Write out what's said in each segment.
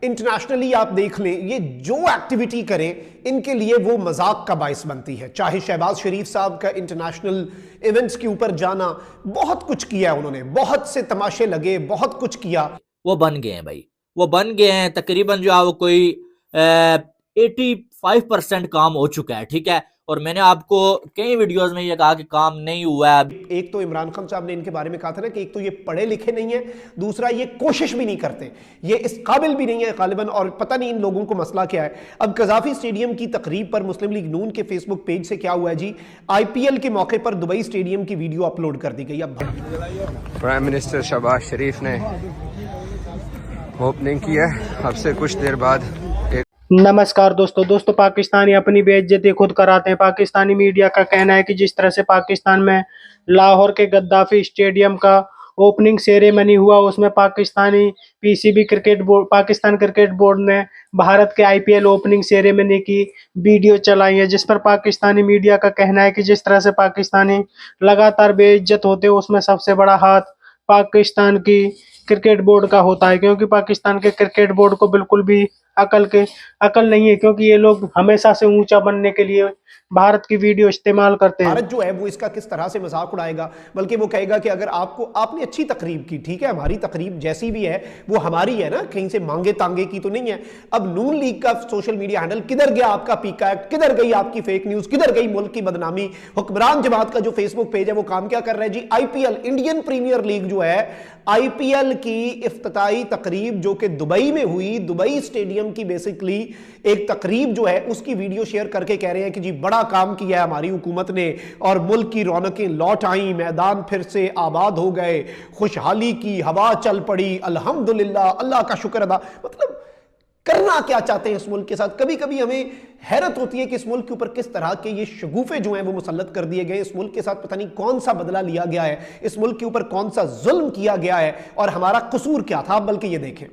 Internationally आप देख लें, ये जो एक्टिविटी करें इनके लिए वो मजाक का बायस बनती है। चाहे शहबाज शरीफ साहब का इंटरनेशनल इवेंट्स के ऊपर जाना, बहुत कुछ किया उन्होंने, बहुत से तमाशे लगे, बहुत कुछ किया। वो बन गए हैं भाई, वो बन गए हैं। तकरीबन जो है वो कोई 85% काम हो चुका है, ठीक है। और मैंने आपको कई वीडियोस में ये कहा कि काम नहीं हुआ है। एक तो इमरान खान साहब ने इनके बारे में कहा था ना कि एक तो ये पढ़े लिखे नहीं है, दूसरा ये कोशिश भी नहीं करते, ये इस काबिल भी नहीं है गालिबन, और पता नहीं इन लोगों को मसला क्या है। अब कजाफी स्टेडियम की तकरीब पर मुस्लिम लीग नून के फेसबुक पेज से क्या हुआ है जी, आईपीएल के मौके पर दुबई स्टेडियम की वीडियो अपलोड कर दी गई। अब प्राइम मिनिस्टर शहबाज शरीफ ने ओपनिंग की है, अब से कुछ देर बाद। नमस्कार दोस्तों, पाकिस्तानी अपनी बेइज्जती खुद कराते हैं। पाकिस्तानी मीडिया का कहना है कि जिस तरह से पाकिस्तान में लाहौर के गद्दाफी स्टेडियम का ओपनिंग सेरेमनी हुआ, उसमें Pakistani PCB cricket board, Pakistan cricket board ने भारत के आईपीएल ओपनिंग सेरेमनी की वीडियो चलाई है, जिस पर पाकिस्तानी मीडिया का कहना है कि जिस तरह से पाकिस्तानी लगातार बेइज्जत होते हैं, उसमें सबसे बड़ा हाथ पाकिस्तान की क्रिकेट बोर्ड का होता है, क्योंकि पाकिस्तान के क्रिकेट बोर्ड को बिल्कुल भी अकल नहीं है, क्योंकि ये लोग हमेशा से ऊंचा बनने के लिए भारत की वीडियो इस्तेमाल करते हैं। भारत जो है वो इसका किस तरह से मजाक उड़ाएगा, बल्कि वो कहेगा कि अगर आपने अच्छी तकरीब की, ठीक है, हमारी तकरीब जैसी भी है वो हमारी है ना, कहीं से मांगे तांगे की तो नहीं है। अब नून लीग का सोशल मीडिया हैंडल किधर गया, आपका पीका एक्ट किधर गई, आपकी फेक न्यूज किधर गई, मुल्क की बदनामी। हुक्मरान जमात का जो फेसबुक पेज है वो काम क्या कर रहा है जी, आईपीएल इंडियन प्रीमियर लीग जो है, आईपीएल की इफ्तिताई तकरीब जो कि दुबई में हुई, दुबई स्टेडियम की बेसिकली एक तकरीब जो है उसकी वीडियो शेयर करके कह रहे हैं कि जी बड़ा काम किया है हमारी हुकूमत ने और मुल्क की रौनकें लौट आई, मैदान फिर से आबाद हो गए, खुशहाली की हवा चल पड़ी, अल्हम्दुलिल्लाह, अल्लाह का शुक्र अदा। मतलब करना क्या चाहते हैं इस मुल्क के साथ। कभी कभी हमें हैरत होती है कि इस मुल्क के ऊपर किस तरह के ये शगुफे जो हैं वो मुसल्लत कर दिए गए। इस मुल्क के साथ पता नहीं कौन सा बदला लिया गया है, इस मुल्क के ऊपर कौन सा जुल्म किया गया है और हमारा कसूर क्या था। बल्कि ये देखें,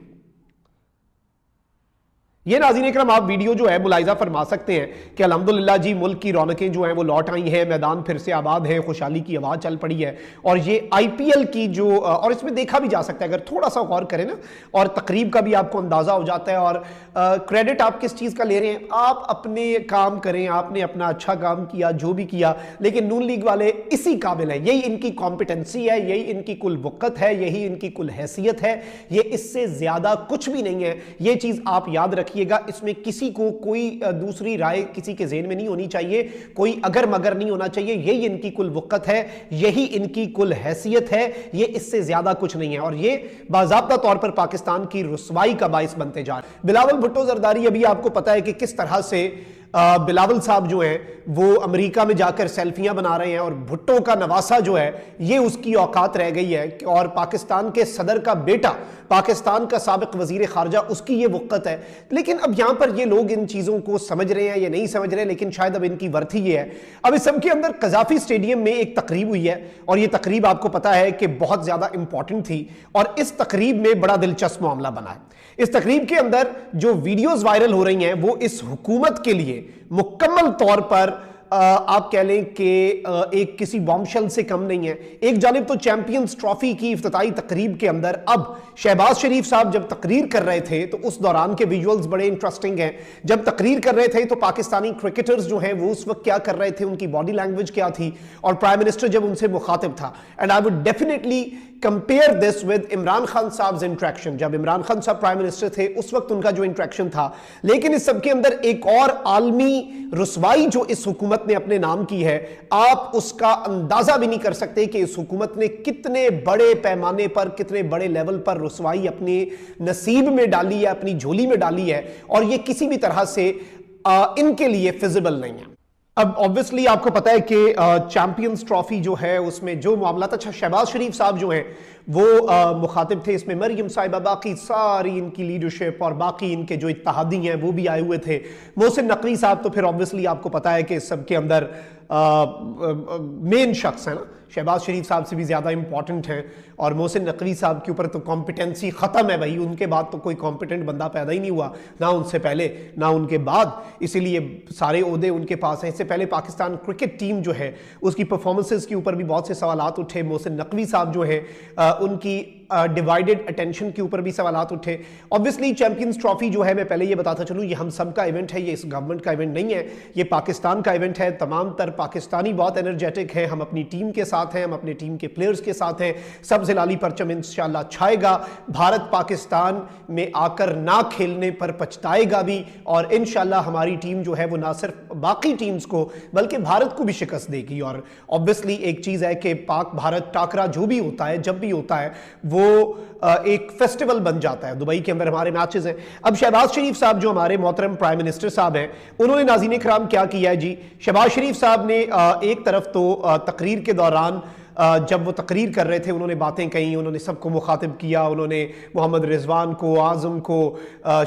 ये नाज़रीन इकराम आप वीडियो जो है मुलाहिजा फरमा सकते हैं कि अल्हम्दुलिल्लाह जी मुल्क की रौनकें जो हैं वो लौट आई हैं, मैदान फिर से आबाद है, खुशहाली की आवाज़ चल पड़ी है। और ये आईपीएल की जो, और इसमें देखा भी जा सकता है अगर थोड़ा सा गौर करें ना, और तकरीब का भी आपको अंदाज़ा हो जाता है। और क्रेडिट आप किस चीज़ का ले रहे हैं, आप अपने काम करें, आपने अपना अच्छा काम किया जो भी किया, लेकिन नून लीग वाले इसी काबिल है, यही इनकी कॉम्पिटेंसी है, यही इनकी कुल वक़्त है, यही इनकी कुल हैसियत है, ये इससे ज़्यादा कुछ भी नहीं है। ये चीज़ आप याद रखिएगा, इसमें किसी को कोई दूसरी राय किसी के ज़हन में नहीं होनी चाहिए, कोई अगर मगर नहीं होना चाहिए। यही इनकी कुल वक़्त है, यही इनकी कुल हैसियत है, ये इससे ज़्यादा कुछ नहीं है। और ये बाज़ाब्ता तौर पर पाकिस्तान की रुसवाई का बाइस बनते जा रहे हैं। बिलावल भुट्टो जरदारी, अभी आपको पता है कि किस तरह से बिलावल साहब जो हैं वो अमेरिका में जाकर सेल्फियां बना रहे हैं, और भुट्टो का नवासा जो है ये उसकी औकात रह गई है। और पाकिस्तान के सदर का बेटा, पाकिस्तान का साबिक वजीर खारजा, उसकी ये वक़्त है। लेकिन अब यहां पर ये लोग इन चीज़ों को समझ रहे हैं या नहीं समझ रहे, लेकिन शायद अब इनकी वर्थी ये है। अब इस सब के अंदर कजाफी स्टेडियम में एक तकरीब हुई है, और यह तकरीब आपको पता है कि बहुत ज़्यादा इंपॉर्टेंट थी, और इस तकरीब में बड़ा दिलचस्प मामला बना है। इस तकरीब के अंदर जो वीडियोज़ वायरल हो रही हैं वो इस हुकूमत के लिए मुकम्मल तौर पर आप कह लें कि एक किसी बॉम्बशेल से कम नहीं है। एक जानिब तो चैंपियंस ट्रॉफी की इफ्तिताई तकरीब के अंदर अब शहबाज शरीफ साहब जब तकरीर कर रहे थे तो उस दौरान के विजुअल्स बड़े इंटरेस्टिंग हैं। जब तकरीर कर रहे थे तो पाकिस्तानी क्रिकेटर्स जो हैं वो उस वक्त क्या कर रहे थे, उनकी बॉडी लैंग्वेज क्या थी, और प्राइम मिनिस्टर जब उनसे मुखातिब था। And I would definitely compare this with Imran Khan साहब इंट्रैक्शन। जब इमरान खान साहब प्राइम मिनिस्टर थे उस वक्त उनका जो इंट्रैक्शन था। लेकिन इस सब के अंदर एक और आलमी रुसवाई जो इस हुकूमत ने अपने नाम की है, आप उसका अंदाजा भी नहीं कर सकते कि इस हुकूमत ने कितने बड़े पैमाने पर, कितने बड़े लेवल पर रुसवाई अपने नसीब में डाली है, अपनी झोली में डाली है, और ये किसी भी तरह से इनके लिए फिजिबल नहीं है। अब ऑब्वियसली आपको पता है कि चैंपियंस ट्रॉफी जो है उसमें जो मामला था, अच्छा शहबाज शरीफ साहब जो हैं वो मुखातिब थे इसमें, मरियम साहिबा, बाकी सारी इनकी लीडरशिप और बाकी इनके जो इत्तेहादी हैं वो भी आए हुए थे। मोहसिन नकवी साहब तो फिर ऑब्वियसली आपको पता है कि इस सब के अंदर मेन शख्स है ना, शहबाज शरीफ साहब से भी ज़्यादा इंपॉर्टेंट हैं। और मोहसिन नकवी साहब के ऊपर तो कॉम्पिटेंसी ख़त्म है भाई, उनके बाद तो कोई कॉम्पिटेंट बंदा पैदा ही नहीं हुआ, ना उनसे पहले ना उनके बाद, इसीलिए सारे ओहदे उनके पास हैं। इससे पहले पाकिस्तान क्रिकेट टीम जो है उसकी परफॉर्मेंसेस के ऊपर भी बहुत से सवालात उठे। मोहसिन नकवी साहब जो हैं उनकी डिवाइडेड अटेंशन के ऊपर भी सवालात उठे। ऑब्वियसली चैंपियंस ट्रॉफी जो है, मैं पहले ये बताता चलूं, ये हम सब का इवेंट है, ये इस गवर्नमेंट का इवेंट नहीं है, ये पाकिस्तान का इवेंट है। तमाम तर पाकिस्तानी बहुत एनर्जेटिक हैं, हम अपनी टीम के साथ हैं, हम अपने टीम के प्लेयर्स के साथ हैं। सब जिलाली परचम इंशाल्लाह छाएगा, भारत पाकिस्तान में आकर ना खेलने पर पछताएगा भी, और इंशाल्लाह हमारी टीम जो है वो ना सिर्फ बाकी टीम्स को बल्कि भारत को भी शिकस्त देगी। और ऑब्वियसली एक चीज है कि पाक भारत टाकरा जो भी होता है, जब भी होता है, वो एक फेस्टिवल बन जाता है। दुबई के अंदर हमारे मैचेस हैं। अब शहबाज शरीफ साहब जो हमारे मोहतरम प्राइम मिनिस्टर साहब हैं, उन्होंने नाज़रीन इकराम क्या किया है जी। शहबाज शरीफ साहब ने एक तरफ तो तकरीर के दौरान जब वो तकरीर कर रहे थे, उन्होंने बातें कही, उन्होंने सबको मुखातिब किया, उन्होंने मोहम्मद रिजवान को, आज़म को,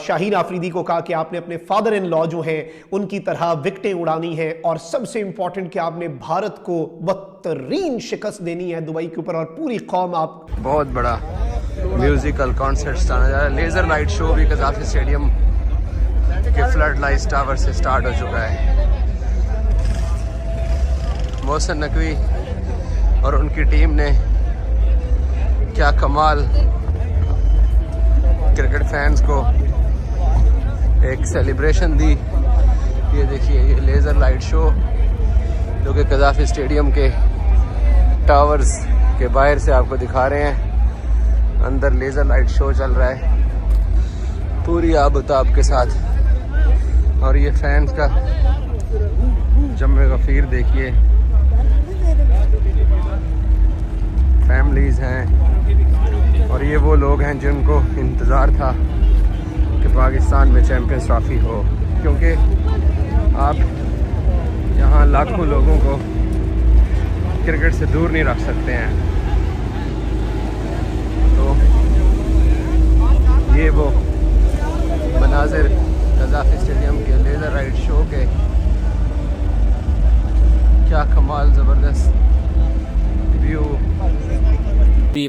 शाहीन आफरीदी को कहा कि आपने अपने फादर इन लॉ जो हैं उनकी तरह विकटें उड़ानी है, और सबसे इंपॉर्टेंट कि आपने भारत को बदतरीन शिकस्त देनी है दुबई के ऊपर, और पूरी कौम आप। बहुत बड़ा म्यूजिकल कॉन्सर्ट स्टार्ट हो जा रहा है। लेजर लाइट शो भी कज़ाफ़ी स्टेडियम के फ्लड लाइट टावर से स्टार्ट हो चुका है। मोहसिन नकवी और उनकी टीम ने क्या कमाल क्रिकेट फैंस को एक सेलिब्रेशन दी। ये देखिए, ये लेज़र लाइट शो जो कि कज़ाफ़ी स्टेडियम के टावर्स के बाहर से आपको दिखा रहे हैं। अंदर लेज़र लाइट शो चल रहा है पूरी आबताब के साथ, और ये फैंस का जम्मे गफीर देखिए। फैमिलीज हैं, और ये वो लोग हैं जिनको इंतज़ार था कि पाकिस्तान में चैंपियंस ट्रॉफी हो, क्योंकि आप यहाँ लाखों लोगों को क्रिकेट से दूर नहीं रख सकते हैं। तो ये वो मनाजिर कज़ाफ़ी स्टेडियम के लेज़र लाइट शो के, क्या कमाल ज़बरदस्त व्यू।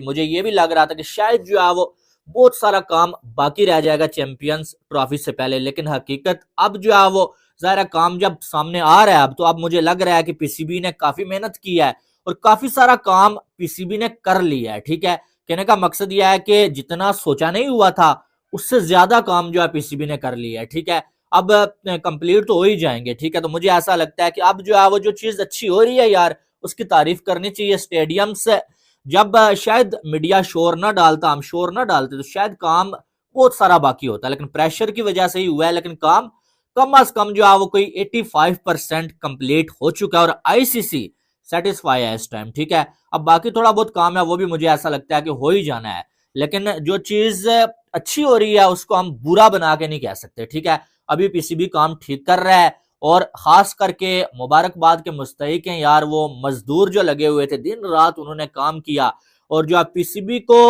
मुझे ये भी लग रहा था कि शायद जो है वो बहुत सारा काम बाकी रह जाएगा चैंपियंस ट्रॉफी से पहले, लेकिन हकीकत अब जो है वो ज़ाहिर काम जब सामने आ रहा है अब, तो अब मुझे लग रहा है कि पीसीबी ने काफी मेहनत की है और काफी सारा काम पीसीबी ने कर लिया है। ठीक है, कहने का मकसद यह है कि जितना सोचा नहीं हुआ था उससे ज्यादा काम जो है पीसीबी ने कर लिया है। ठीक है, अब कंप्लीट तो हो ही जाएंगे। ठीक है, तो मुझे ऐसा लगता है कि अब जो है वो जो चीज अच्छी हो रही है यार, उसकी तारीफ करनी चाहिए। स्टेडियम से जब शायद मीडिया शोर ना डालता, हम शोर ना डालते, तो शायद काम बहुत सारा बाकी होता, लेकिन प्रेशर की वजह से ही हुआ है। लेकिन काम कम अज कम जो है वो कोई 85% कंप्लीट हो चुका है और आईसीसी सेटिस्फाई है इस टाइम। ठीक है, अब बाकी थोड़ा बहुत काम है वो भी मुझे ऐसा लगता है कि हो ही जाना है, लेकिन जो चीज अच्छी हो रही है उसको हम बुरा बना के नहीं कह सकते। ठीक है, अभी पीसीबी काम ठीक कर रहा है और खास करके मुबारकबाद के मुस्तहिक हैं यार वो मजदूर जो लगे हुए थे, दिन रात उन्होंने काम किया और जो है पीसीबी को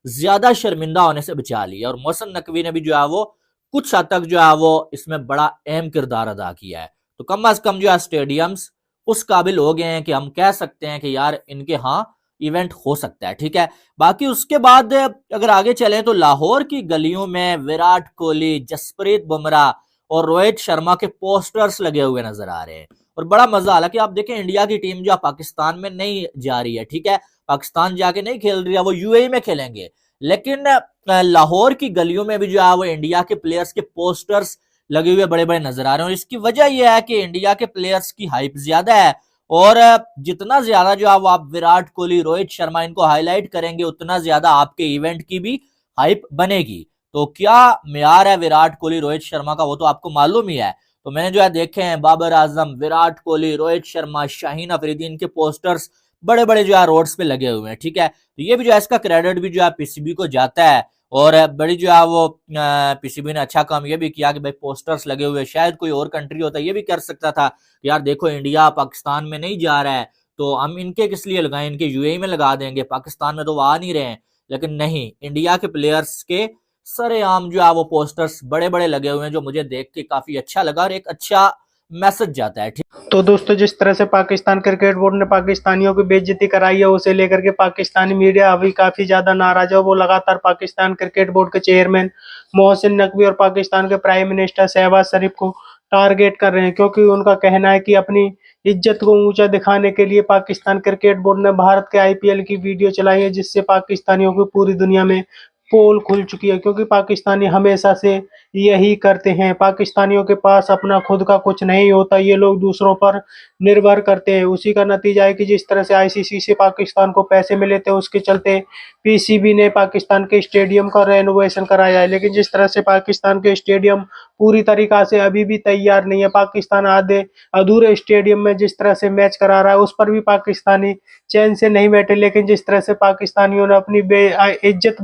ज्यादा शर्मिंदा होने से बचा लिया। और मोहसिन नकवी ने भी जो है वो कुछ हद तक जो है वो इसमें बड़ा अहम किरदार अदा किया है। तो कम अज कम जो है स्टेडियम्स उस काबिल हो गए हैं कि हम कह सकते हैं कि यार इनके हाँ इवेंट हो सकता है। ठीक है, बाकी उसके बाद अगर आगे चले तो लाहौर की गलियों में विराट कोहली, जसप्रीत बुमराह और रोहित शर्मा के पोस्टर्स लगे हुए नजर आ रहे हैं और बड़ा मजा। हालांकि आप देखें इंडिया की टीम जो पाकिस्तान में नहीं जा रही है, ठीक है, पाकिस्तान जाके नहीं खेल रही है, वो यूएई में खेलेंगे, लेकिन लाहौर की गलियों में भी जो है वो इंडिया के प्लेयर्स के पोस्टर्स लगे हुए बड़े बड़े नजर आ रहे हैं। और इसकी वजह यह है कि इंडिया के प्लेयर्स की हाइप ज्यादा है और जितना ज्यादा जो है वो आप विराट कोहली, रोहित शर्मा इनको हाईलाइट करेंगे उतना ज्यादा आपके इवेंट की भी हाइप बनेगी। तो क्या मेयार है विराट कोहली, रोहित शर्मा का वो तो आपको मालूम ही है। तो मैंने जो है देखे हैं बाबर आजम, विराट कोहली, रोहित शर्मा, शाहीन अफरीदी, इनके पोस्टर्स बड़े बड़े जो है रोड्स पे लगे हुए हैं। ठीक है, तो ये भी जो है इसका क्रेडिट भी जो है पीसीबी को जाता है और बड़ी जो है वो पीसीबी ने अच्छा काम ये भी किया कि भाई पोस्टर्स लगे हुए, शायद कोई और कंट्री होता ये भी कर सकता था यार देखो इंडिया पाकिस्तान में नहीं जा रहा है तो हम इनके किस लिए लगाएं, इनके यूएई में लगा देंगे, पाकिस्तान में तो वो आ नहीं रहे हैं। लेकिन नहीं, इंडिया के प्लेयर्स के सरेआम जो है वो पोस्टर्स बड़े बड़े लगे हुए हैं जो मुझे देख के काफी अच्छा लगा और एक अच्छा मैसेज जाता है। तो दोस्तों जिस तरह से पाकिस्तान क्रिकेट बोर्ड ने पाकिस्तानियों की बेइज्जती कराई है उसे लेकर के पाकिस्तानी मीडिया अभी काफी ज्यादा नाराज है। वो लगातार पाकिस्तान क्रिकेट बोर्ड के चेयरमैन मोहसिन नकवी और पाकिस्तान के प्राइम मिनिस्टर शहबाज शरीफ को टारगेट कर रहे हैं, क्योंकि उनका कहना है कि अपनी इज्जत को ऊंचा दिखाने के लिए पाकिस्तान क्रिकेट बोर्ड ने भारत के आईपीएल की वीडियो चलाई है, जिससे पाकिस्तानियों की पूरी दुनिया में पोल खुल चुकी है। क्योंकि पाकिस्तानी हमेशा से यही करते हैं, पाकिस्तानियों के पास अपना खुद का कुछ नहीं होता, ये लोग दूसरों पर निर्भर करते हैं। उसी का नतीजा है कि जिस तरह से आईसीसी से पाकिस्तान को पैसे मिले थे, उसके चलते पीसीबी ने पाकिस्तान के स्टेडियम का रेनोवेशन कराया है। लेकिन जिस तरह से पाकिस्तान के स्टेडियम पूरी तरीका से अभी भी तैयार नहीं है, पाकिस्तान आधे अधूरे स्टेडियम में जिस तरह से मैच करा रहा है, उस पर भी पाकिस्तानी चैन से नहीं बैठे। लेकिन जिस तरह से पाकिस्तानियों ने अपनी इज्जत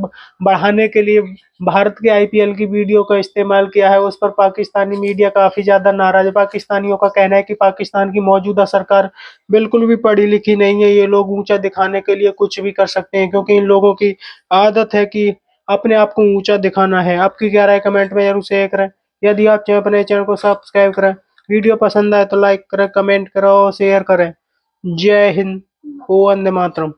बढ़ाने के लिए भारत के आईपीएल की वीडियो का इस्तेमाल किया है, उस पर पाकिस्तानी मीडिया काफी ज्यादा नाराज है। पाकिस्तानियों का कहना है कि पाकिस्तान की मौजूदा सरकार बिल्कुल भी पढ़ी लिखी नहीं है, ये लोग ऊंचा दिखाने के लिए कुछ भी कर सकते हैं, क्योंकि इन लोगों की आदत है कि अपने आप को ऊंचा दिखाना है। आपकी क्या राय कमेंट में जरूर शेयर करें। यदि आप चाहे अपने चैनल को सब्सक्राइब करें, वीडियो पसंद आए तो लाइक करें, कमेंट करें और शेयर करें। जय हिंद, वंदे मातरम।